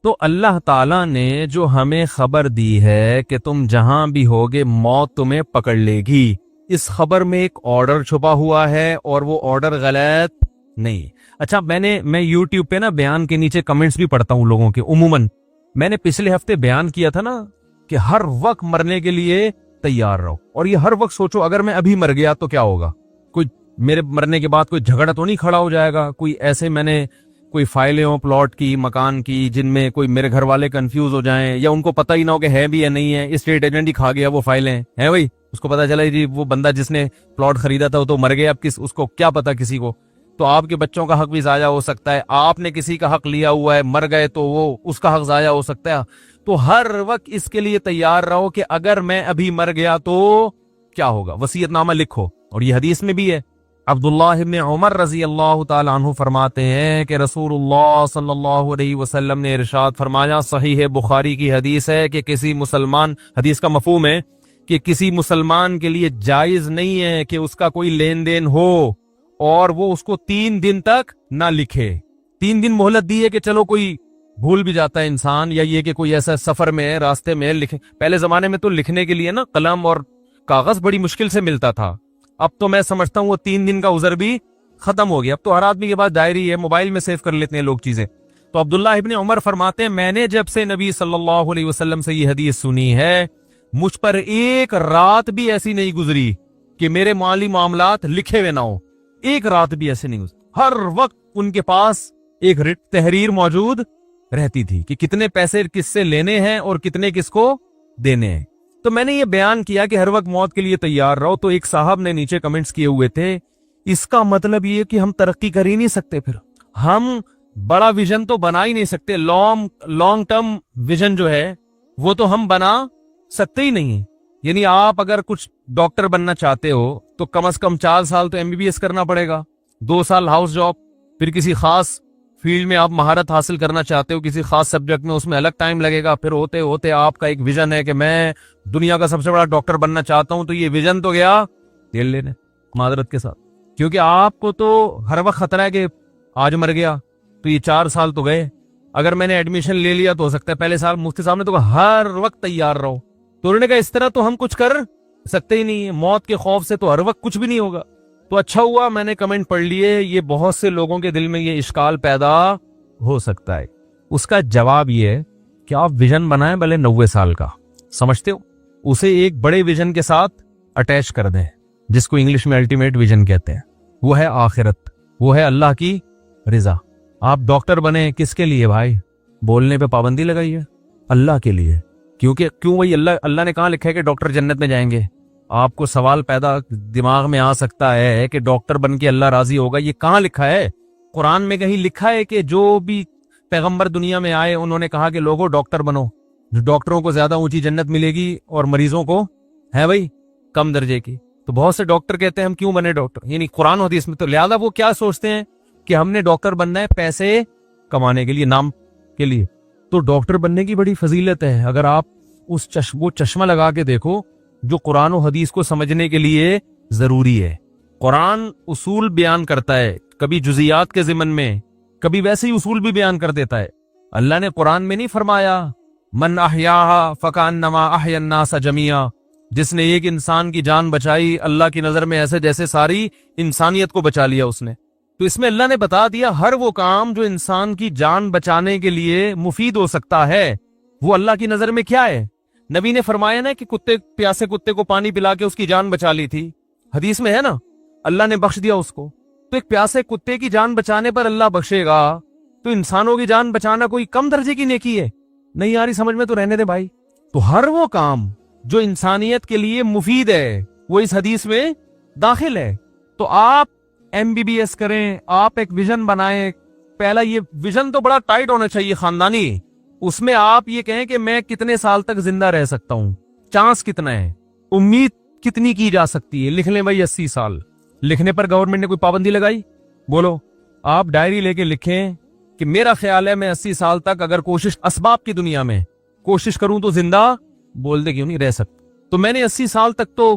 तो अल्लाह ताला ने जो हमें खबर दी है कि तुम जहां भी होगे मौत तुम्हें पकड़ लेगी, इस खबर में एक ऑर्डर छुपा हुआ है और वो ऑर्डर गलत नहीं। अच्छा, मैं यूट्यूब पे ना बयान के नीचे कमेंट्स भी पढ़ता हूं लोगों के। उमूमन मैंने पिछले हफ्ते बयान किया था ना कि हर वक्त मरने के लिए तैयार रहो, और ये हर वक्त सोचो अगर मैं अभी मर गया तो क्या होगा। कोई मेरे मरने के बाद कोई झगड़ा तो नहीं खड़ा हो जाएगा, कोई ऐसे मैंने कोई फाइलें हो प्लॉट की, मकान की, जिनमें कोई मेरे घर वाले कंफ्यूज हो जाएं या उनको पता ही ना हो कि है भी या नहीं है, स्टेट एजेंट ही खा गया वो फाइलें है भाई, उसको पता चला जी वो बंदा जिसने प्लॉट खरीदा था वो तो मर गया, अब उसको क्या पता किसी को। तो आपके बच्चों का हक भी जाया हो सकता है, आपने किसी का हक लिया हुआ है, मर गए तो वो उसका हक जाया हो सकता है। तो हर वक्त इसके लिए तैयार रहो कि अगर मैं अभी मर गया तो क्या होगा, वसीयतनामा लिखो। और ये हदीस में भी है। अब्दुल्लाह इब्न उमर रजी अल्लाह ताला अन्हु फरमाते हैं कि रसूलुल्लाह सल्लल्लाहु अलैहि वसल्लम ने इरशाद फरमाया, सही है बुखारी की हदीस है कि किसी मुसलमान, हदीस का मफहूम है कि किसी मुसलमान के लिए जायज नहीं है कि उसका कोई लेन देन हो और वो उसको 3 दिन तक ना लिखे। 3 दिन मोहलत दी है कि चलो कोई भूल भी जाता है इंसान, या ये कि कोई ऐसा सफर में रास्ते में लिखे। पहले जमाने में तो लिखने के लिए ना कलम और कागज बड़ी मुश्किल से मिलता था, अब तो मैं समझता हूँ वो 3 दिन का उज़र भी खत्म हो गया। अब तो हर आदमी के पास डायरी है, मोबाइल में सेव कर लेते हैं लोग चीजें। तो अब्दुल्लाह इब्न उमर फरमाते हैं, मैंने जब से नबी सल्लल्लाहु अलैहि वसल्लम से ये हदीस सुनी है, मुझ पर एक रात भी ऐसी नहीं गुजरी कि मेरे माली मामलात लिखे हुए ना हो। एक रात भी ऐसे नहीं गुजरी, हर वक्त उनके पास एक रिट तहरीर मौजूद रहती थी कि कितने पैसे किससे लेने हैं और कितने किसको देने हैं। तो मैंने ये बयान किया कि हर वक्त मौत के लिए तैयार रहो। तो एक साहब ने नीचे कमेंट्स किए हुए थे, इसका मतलब ये कि हम तरक्की कर ही नहीं सकते, फिर हम बड़ा विजन तो बना ही नहीं सकते, लॉन्ग टर्म विजन जो है वो तो हम बना सकते ही नहीं है। यानी आप अगर कुछ डॉक्टर बनना चाहते हो तो कम से कम 4 साल तो एमबीबीएस करना पड़ेगा, 2 साल हाउस जॉब, फिर किसी खास फील्ड में आप महारत हासिल करना चाहते हो किसी खास सब्जेक्ट में, उसमें अलग टाइम लगेगा। फिर होते होते आपका एक विजन है कि मैं दुनिया का सबसे बड़ा डॉक्टर बनना चाहता हूं, तो ये विजन तो गया तेल लेने, मादरत के साथ, क्योंकि आपको तो हर वक्त खतरा है कि आज मर गया तो ये 4 साल तो गए। अगर मैंने एडमिशन ले लिया तो हो सकता है पहले साल मुफ्ती साहब ने तो हर वक्त तैयार रहो। तो उन्होंने कहा इस तरह तो हम कुछ कर सकते ही नहीं है, मौत के खौफ से तो हर वक्त कुछ भी नहीं होगा। तो अच्छा हुआ मैंने कमेंट पढ़ लिए, ये बहुत से लोगों के दिल में ये इश्काल पैदा हो सकता है। उसका जवाब ये है कि आप विजन बनाएं भले 90 साल का, समझते हो, उसे एक बड़े विजन के साथ अटैच कर दें, जिसको इंग्लिश में अल्टीमेट विजन कहते हैं। वो है आखिरत, वो है अल्लाह की रिजा। आप डॉक्टर बने किसके लिए भाई? बोलने पे पाबंदी लगाइए, अल्लाह के लिए। क्यों भाई, अल्लाह ने कहाँ लिखा है कि डॉक्टर जन्नत में जाएंगे? आपको सवाल पैदा दिमाग में आ सकता है कि डॉक्टर बन के अल्लाह राजी होगा, ये कहाँ लिखा है? कुरान में कहीं लिखा है कि जो भी पैगंबर दुनिया में आए उन्होंने कहा कि लोगों डॉक्टर बनो, जो डॉक्टरों को ज्यादा ऊंची जन्नत मिलेगी और मरीजों को है भाई कम दर्जे की। तो बहुत से डॉक्टर कहते हैं हम क्यों बने डॉक्टर, यानी कुरान हदीस में। तो लिहाजा वो क्या सोचते हैं कि हमने डॉक्टर बनना है पैसे कमाने के लिए, नाम के लिए। तो डॉक्टर बनने की बड़ी फजीलत है। अगर आप वो चश्मा लगा के देखो जो कुरान और हदीस को समझने के लिए जरूरी है। कुरान उसूल बयान करता है, कभी जुजियात के जिमन में, कभी वैसे ही उसूल भी बयान कर देता है। अल्लाह ने कुरान में नहीं फरमाया मन अहयाहा फकान्नमा अहयन्नास जमिया, जिसने एक इंसान की जान बचाई अल्लाह की नजर में ऐसे जैसे सारी इंसानियत को बचा लिया उसने। तो इसमें अल्लाह ने बता दिया हर वो काम जो इंसान की जान बचाने के लिए मुफीद हो सकता है वो अल्लाह की नजर में क्या है। नबी ने फरमाया ना कि प्यासे कुत्ते को पानी पिला के उसकी जान बचा ली थी, हदीस में है ना, अल्लाह ने बख्श दिया उसको। तो एक प्यासे कुत्ते की जान बचाने पर अल्लाह बख्शेगा, तो इंसानों की जान बचाना कोई कम दर्जे की नेकी है? नहीं आ रही समझ में तो रहने दे भाई। तो हर वो काम जो इंसानियत के लिए मुफीद है वो इस हदीस में दाखिल है। तो आप एमबीबीएस करें, आप एक विजन बनाएं। पहला ये विजन तो बड़ा टाइट होना चाहिए, खानदानी। उसमें आप ये कहें कि मैं कितने साल तक जिंदा रह सकता हूं, चांस कितना है, उम्मीद कितनी की जा सकती है। लिख लें भाई 80 साल। लिखने पर गवर्नमेंट ने कोई पाबंदी लगाई? बोलो। आप डायरी लेके लिखें कि मेरा ख्याल है मैं 80 साल तक अगर कोशिश असबाब की दुनिया में कोशिश करूं तो जिंदा, बोल दे क्यों नहीं रह सकता। तो मैंने 80 साल तक तो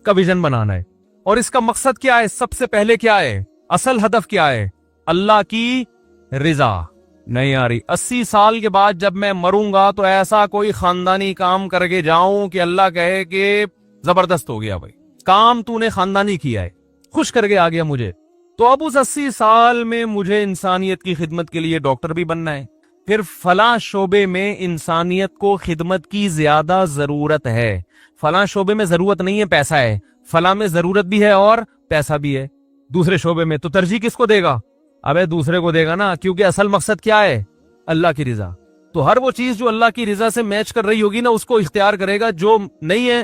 का विजन बनाना है। और इसका मकसद क्या है? सबसे पहले क्या है? असल हदफ क्या है? अल्लाह की रिजा। नहीं आ रही। 80 साल के बाद जब मैं मरूंगा तो ऐसा कोई खानदानी काम करके जाऊं कि अल्लाह कहे कि जबरदस्त हो गया भाई, काम तूने खानदानी किया है, खुश करके आ गया मुझे। तो अब उस 80 साल में मुझे इंसानियत की खिदमत के लिए डॉक्टर भी बनना है, फिर फला शोबे में इंसानियत को खिदमत की ज्यादा जरूरत है, फला शोबे में जरूरत नहीं है, पैसा है, फला में जरूरत भी है और पैसा भी है, दूसरे शोबे में तो तरजीह किसको देगा? अबे दूसरे को देगा ना, क्योंकि असल मकसद क्या है? अल्लाह की रिजा। तो हर वो चीज जो अल्लाह की रिजा से मैच कर रही होगी ना, उसको इख्तियार करेगा। जो नहीं है,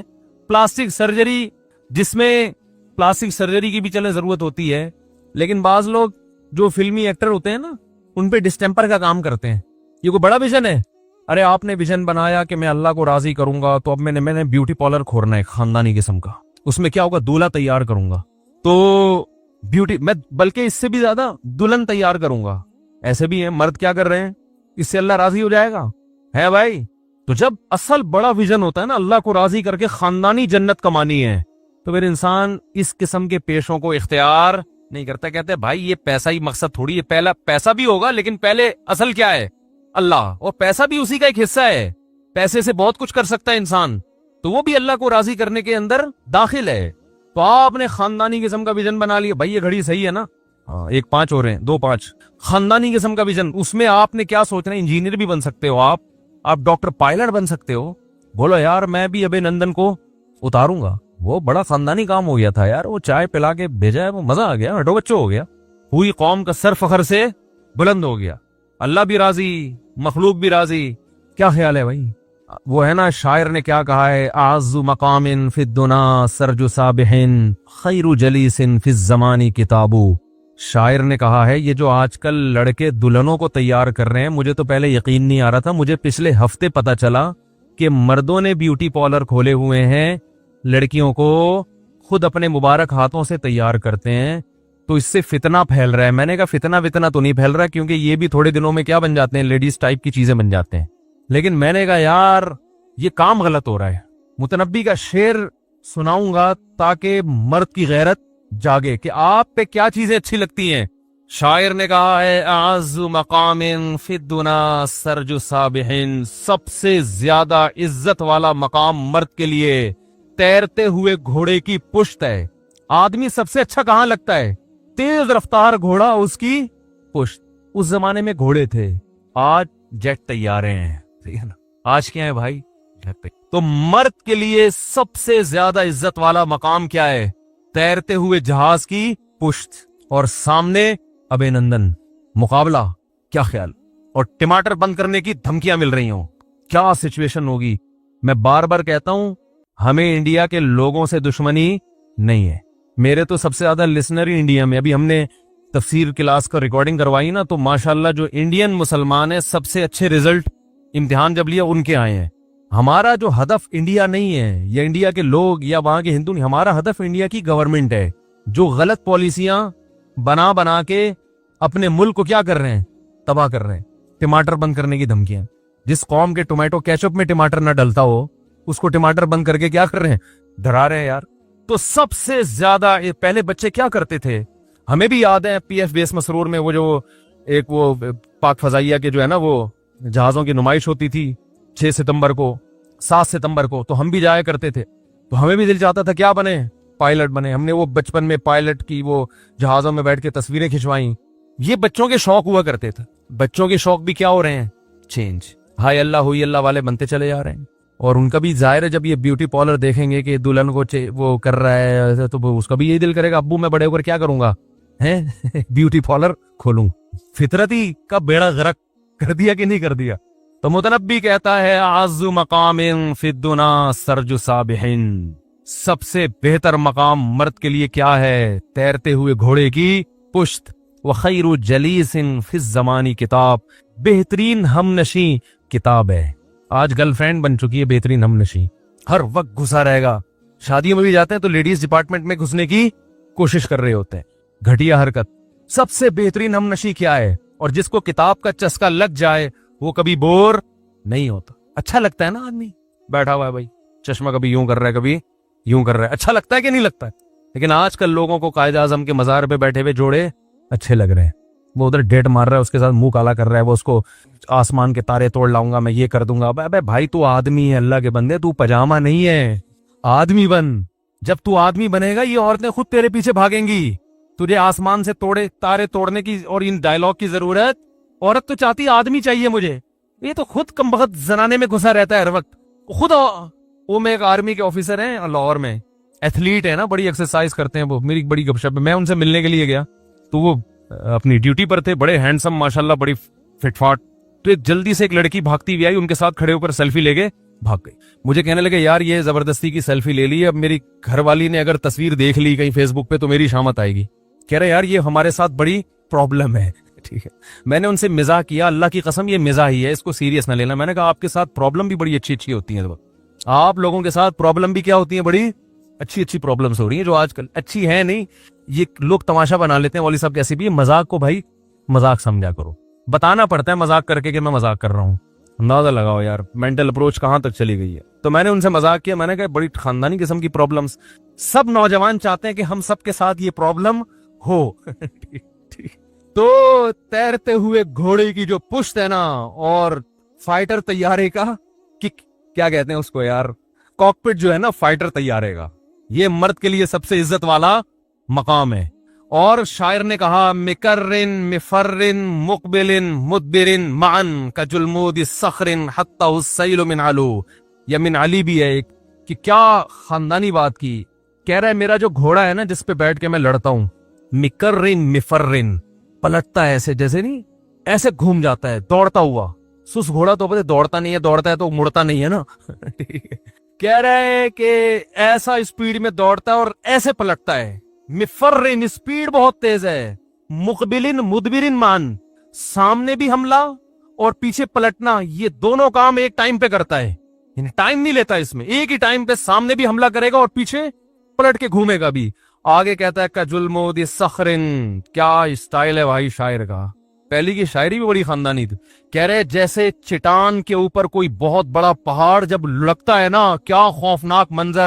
प्लास्टिक सर्जरी, जिसमें प्लास्टिक सर्जरी की भी चले जरूरत होती है, लेकिन बाज लोग जो फिल्मी एक्टर होते हैं ना, उन पे डिस्टेम्पर का काम करते हैं। ये कोई बड़ा विजन है? अरे आपने विजन बनाया कि मैं अल्लाह को राजी करूंगा, तो अब मैंने ब्यूटी पार्लर खोलना है खानदानी किस्म का, उसमें क्या होगा, दूल्हा तैयार करूंगा, तो ब्यूटी मैं बल्कि इससे भी ज्यादा दुल्हन तैयार करूंगा। ऐसे भी है मर्द, क्या कर रहे हैं, इससे अल्लाह राजी हो जाएगा, है भाई? तो जब असल बड़ा विजन होता है ना, अल्लाह को राजी करके खानदानी जन्नत कमानी है, तो फिर इंसान इस किस्म के पेशों को इख्तियार नहीं करता। कहते हैं भाई ये पैसा ही मकसद थोड़ी है, पहला पैसा भी होगा लेकिन पहले असल क्या है? अल्लाह, और पैसा भी उसी का एक हिस्सा है। पैसे से बहुत कुछ कर सकता है इंसान, तो वो भी अल्लाह को राजी करने के अंदर दाखिल है। तो आपने खानदानी किस्म का विजन बना लिया, भाई ये घड़ी सही है ना? हाँ, 1-5 हो रहे हैं, 2-5 खानदानी किस्म का विजन। उसमें आपने क्या सोचना है? इंजीनियर भी बन सकते हो आप डॉक्टर पायलट बन सकते हो। बोलो यार मैं भी अभिनंदन को उतारूंगा, वो बड़ा खानदानी काम हो गया था यार, वो चाय पिला के भेजा है, वो मजा आ गया, हटो बच्चों हो गया, पूरी कौम का सर फखर से बुलंद हो गया, अल्लाह भी राजी, मखलूक भी राजी। क्या ख्याल है भाई? वो है ना, शायर ने क्या कहा है, आज़ु मकामिन फिद्दुना सरजु साबिहिन खैरु जलीसिन फिज ज़मानी किताबू। शायर ने कहा है, ये जो आजकल लड़के दुल्हनों को तैयार कर रहे हैं, मुझे तो पहले यकीन नहीं आ रहा था, मुझे पिछले हफ्ते पता चला कि मर्दों ने ब्यूटी पार्लर खोले हुए हैं, लड़कियों को खुद अपने मुबारक हाथों से तैयार करते हैं। तो इससे फितना फैल रहा है। मैंने कहा फितना वितना तो नहीं फैल रहा, क्योंकि ये भी थोड़े दिनों में क्या बन जाते हैं, लेडीज टाइप की चीजें बन जाते हैं। लेकिन मैंने कहा यार ये काम गलत हो रहा है। मुतनब्बी का शेर सुनाऊंगा ताकि मर्द की गैरत जागे कि आप पे क्या चीजें अच्छी लगती हैं। शायर ने कहा है, आज़ु मकामिन फिद्दुना सरजु साबिहिन, सबसे ज्यादा इज्जत वाला मकाम मर्द के लिए तैरते हुए घोड़े की पुश्त है। आदमी सबसे अच्छा कहां लगता है? तेज रफ्तार घोड़ा, उसकी पुश्त। उस जमाने में घोड़े थे, आज जेट तैयारे हैं, ठीक है ना? आज क्या है भाई? तो मर्द के लिए सबसे ज्यादा इज्जत वाला मकाम क्या है? तैरते हुए जहाज की पुश्त, और सामने अभिनंदन, मुकाबला। क्या ख्याल? और टमाटर बंद करने की धमकियां मिल रही हो, क्या सिचुएशन होगी? मैं बार बार कहता हूं, हमें इंडिया के लोगों से दुश्मनी नहीं है। मेरे तो सबसे ज्यादा लिसनर ही इंडिया में, अभी हमने तफसीर क्लास का रिकॉर्डिंग करवाई ना, तो माशाल्लाह जो इंडियन मुसलमान है, सबसे अच्छे रिजल्ट इम्तिहान जब लिया उनके आए हैं। हमारा जो हदफ इंडिया नहीं है, या इंडिया के लोग या वहां के हिंदू नहीं, हमारा हदफ इंडिया की गवर्नमेंट है, जो गलत पॉलिसियां बना बना के अपने मुल्क को क्या कर रहे हैं, तबाह कर रहे हैं। टमाटर बंद करने की धमकियां। जिस कौम के टोमेटो केचप में टमाटर ना डलता हो, उसको टमाटर बंद करके क्या कर रहे हैं, डरा रहे हैं यार। तो सबसे ज्यादा पहले बच्चे क्या करते थे, हमें भी याद है, पीएफ बेस मसरूर में वो जो एक वो पाक फजाइया के जो है ना, वो जहाजों की नुमाइश होती थी 6 सितंबर को, 7 सितंबर को, तो हम भी जाया करते थे। तो हमें भी दिल चाहता था क्या बने, पायलट बने। हमने वो बचपन में पायलट की वो जहाजों में बैठ के तस्वीरें खिंचवाई। ये बच्चों के शौक हुआ करते थे। बच्चों के शौक भी क्या हो रहे हैं, चेंज। हाय अल्लाह हुई अल्लाह वाले बनते चले जा रहे हैं। और उनका भी जाहिर है, जब ये ब्यूटी पार्लर देखेंगे कि दुल्हन को वो कर रहा है, तो उसका भी यही दिल करेगा, अब्बू मैं बड़े होकर क्या करूंगा, हैं ब्यूटी पार्लर खोलूं। फितरती का बेड़ा गर्क कर दिया कि नहीं कर दिया? तो मुतनब्बी कहता है, आज़ु मकामिन फिद्दुना सरजु साबिहिन, सबसे बेहतर मकाम मर्द के लिए क्या है, तैरते हुए घोड़े की पुश्त। व खैरु जलीसिन फिज ज़मानी किताब, बेहतरीन हमनशी किताब है। आज गर्लफ्रेंड बन चुकी है बेहतरीन हमनशी, हर वक्त घुसा रहेगा। शादियों में भी जाते हैं तो लेडीज डिपार्टमेंट में घुसने की कोशिश कर रहे होते हैं, घटिया हरकत। सबसे बेहतरीन हमनशी क्या है? और जिसको किताब का चस्का लग जाए वो कभी बोर नहीं होता। अच्छा लगता है ना, आदमी बैठा हुआ है भाई, चश्मा कभी यूं कर रहा है कभी यूं कर रहा है, अच्छा लगता है कि नहीं लगता है? लेकिन आजकल लोगों को कायद आजम के मजार पे बैठे हुए जोड़े अच्छे लग रहे हैं। वो उधर डेट मार रहा है, उसके साथ मुंह काला कर रहा है, वो उसको आसमान के तारे तोड़ लाऊंगा मैं, ये कर दूंगा। अबे भाई तू आदमी है, अल्लाह के बंदे, तू पजामा नहीं है, आदमी बन। जब तू आदमी बनेगा ये औरतें खुद तेरे पीछे भागेंगी। तुझे आसमान से तोड़े तारे तोड़ने की और इन डायलॉग की जरूरत, औरत तो चाहती आदमी चाहिए मुझे। ये तो खुद कम वक्त जनाने में घुसा रहता है हर वक्त खुद। वो मैं एक आर्मी के ऑफिसर हैं लाहौर में, एथलीट है ना, बड़ी एक्सरसाइज करते हैं वो, मेरी बड़ी गपशप है। मैं उनसे मिलने के लिए गया तो वो अपनी ड्यूटी पर थे, बड़े हैंडसम माशाल्लाह, बड़ी फिटफाट। तो एक जल्दी से एक लड़की भागती हुई आई, उनके साथ खड़े होकर सेल्फी ले गए, भाग गई। मुझे कहने लगे यार ये जबरदस्ती की सेल्फी ले ली, अब मेरी घरवाली ने अगर तस्वीर देख ली कहीं फेसबुक पे तो मेरी शामत आएगी। कह रहे यार ये हमारे साथ बड़ी प्रॉब्लम है। ठीक है, मैंने उनसे मिजाह किया, अल्लाह की कसम ये मिजाह ही है, इसको सीरियस ना लेना। मैंने कहा आपके साथ प्रॉब्लम भी बड़ी अच्छी अच्छी होती है, आप लोगों के साथ प्रॉब्लम भी क्या होती है, बड़ी अच्छी अच्छी प्रॉब्लम्स हो रही हैं जो आजकल अच्छी है नहीं, ये लोग तमाशा बना लेते हैं। मौलवी साहब कैसे भी, ये मजाक को भाई मजाक समझा करो, बताना पड़ता है मजाक करके कि मैं मजाक कर रहा हूं। अंदाजा लगाओ यार मेंटल अप्रोच कहां तक चली गई है। तो मैंने उनसे मजाक किया, मैंने कहा बड़ी खानदानी किस्म की प्रॉब्लम्स, सब नौजवान चाहते हैं कि हम सबके साथ ये प्रॉब्लम हो। ठीक। तो तैरते हुए घोड़े की जो पुश्त है ना, और फाइटर तैयारे का क्या कहते हैं उसको यार, कॉकपिट जो है ना फाइटर तैयारे का, ये मर्द के लिए सबसे इज्जत वाला मकाम है। और शायर ने कहा मिकर्रिन मिफर्रिन मुकबिलिन मुदबिरिन मान का जुल्मूद सखरिन हत्ता हुस्सैल मिन आलू। या मिन अली भी है एक, कि क्या खानदानी बात की। कह रहा है मेरा जो घोड़ा है ना जिस पे बैठ के मैं लड़ता हूं, मिकर्रिन मिफर्रिन, पलटता है ऐसे, जैसे नहीं ऐसे घूम जाता है दौड़ता हुआ। सुस घोड़ा तो पता दौड़ता नहीं है, दौड़ता है तो मुड़ता नहीं है ना। ठीक है, कह रहा है कि ऐसा स्पीड में दौड़ता है और ऐसे पलटता है। मिफर्रिन, स्पीड बहुत तेज है। मुकबिलिन मुदबिरिन मान, सामने भी हमला और पीछे पलटना, ये दोनों काम एक टाइम पे करता है, टाइम नहीं लेता इसमें, एक ही टाइम पे सामने भी हमला करेगा और पीछे पलट के घूमेगा भी। आगे कहता है कजुल्मोद सखरिन, क्या स्टाइल है भाई शायर का। पहली की शायरी भी बड़ी खानदानी थी। कह रहे जैसे चट्टान के ऊपर कोई बहुत बड़ा पहाड़ जब लुढ़कता है ना, क्या खौफनाक मंजर।